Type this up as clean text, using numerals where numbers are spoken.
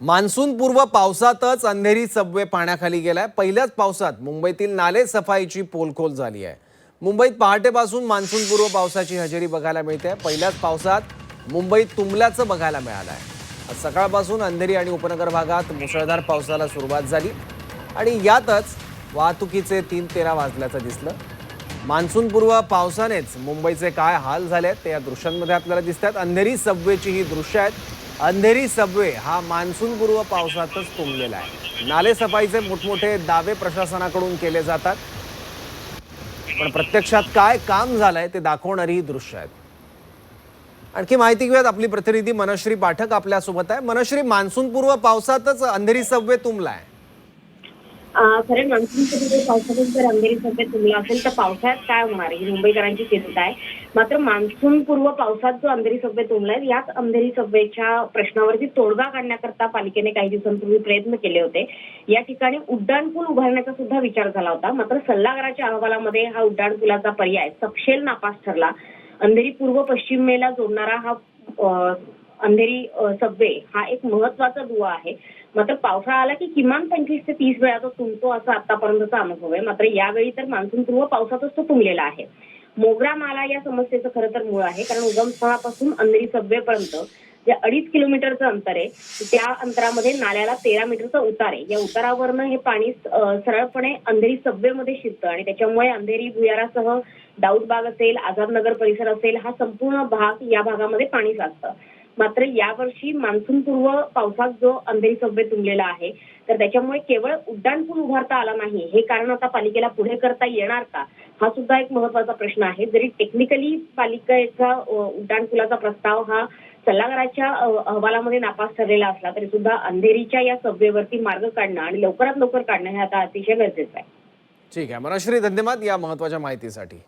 Monsoon पूर्व पावसातच Andheri Subway पाण्याखाली गेलाय। पहिल्याच पावसात मुंबईतील नाले सफाईची पोलखोल झाली आहे। मुंबईत पहाटेपासून मान्सून पूर्व पावसाची हजेरी बघायला मिळते। पहिल्याच पावसात मुंबईत तुंबल्याचं बघायला मिळालंय। आज सकाळपासून अंधेरी आणि उपनगर भागात मुसळधार पावसाला सुरुवात झाली आणि यातच वाहतुकीचे 3:13 वाजल्याचं दिसलं। मान्सून पूर्व पावसानेच मुंबईचे काय हाल झालेत ते या दृश्यांमध्ये आपल्याला दिसतात। अंधेरी सबवेची ही दृश्य आहेत। अंधेरी सबवे हा मान्सून पूर्व पावसातच तुंबलेला आहे। नाले सफाईचे मोठमोठे दावे प्रशासनाकडून केले जातात, पण प्रत्यक्षात काय काम झालंय ते दाखवणारी ही दृश्य आहेत। आणखी माहिती घेऊयात, आपली प्रतिनिधी मनश्री पाठक आपल्या सोबत आहे। मनश्री, मान्सून पूर्व पावसातच अंधेरी सबवे तुंबलाय। खरे मान्सून पूर्व पावसातच जर अंधेरी सबवे तुंबला असेल तर पावसाळ्यात काय होणार ही मुंबईकरांची चिंता आहे। मात्र मान्सून पूर्व पावसात जो अंधेरी सबवे तुंबलाय, याच अंधेरी सबवेच्या प्रश्नावरती तोडगा काढण्याकरता पालिकेने काही दिवसांपूर्वी प्रयत्न केले होते। या ठिकाणी उड्डाणपूल उभारण्याचा सुद्धा विचार झाला होता, मात्र सल्लागाराच्या अहवालामध्ये हा उड्डाणपुलाचा पर्याय सपशेल नापास ठरला। अंधेरी पूर्व पश्चिमेला जोडणारा हा अंधेरी सबवे हा एक महत्वाचा दुवा आहे। मात्र पावसाळा आला की किमान 25 ते 30 वेळा तो तुंबतो असा आतापर्यंतचा अनुभव आहे। मात्र यावेळी तर मान्सून पूर्व पावसातच तो तुंबलेला आहे। मोगरा नाला या समस्येचं खरं तर मूळ आहे, कारण उगमस्थळापासून अंधेरी सबवेपर्यंत जे 2.5 किलोमीटरचं अंतर आहे, त्या अंतरामध्ये नाल्याला 13 मीटरचा उतार आहे। या उतारावरनं हे पाणी सरळपणे अंधेरी सबवेमध्ये शिरतं आणि त्याच्यामुळे अंधेरी भुयारासह दाऊदबाग असेल, आझादनगर परिसर असेल, हा संपूर्ण भाग या भागामध्ये पाणी साचतं। मात्र यावर्षी मान्सून पूर्व पावसात जो अंधेरी सबवे तुंबलेला आहे, तर त्याच्यामुळे केवळ उड्डाणपूल उभारता आला नाही हे कारण आता पालिकेला पुढे करता येणार का, हा सुद्धा एक महत्वाचा प्रश्न आहे। जरी टेक्निकली पालिकेचा उड्डाणपुलाचा प्रस्ताव हा सल्लागाराच्या अहवालामध्ये नापास ठरलेला असला तरी सुद्धा अंधेरीच्या या सबवेवरती मार्ग काढणं आणि लवकरात लवकर काढणं हे आता अतिशय गरजेचं आहे। ठीक आहे मनश्री, धन्यवाद या महत्वाच्या माहितीसाठी।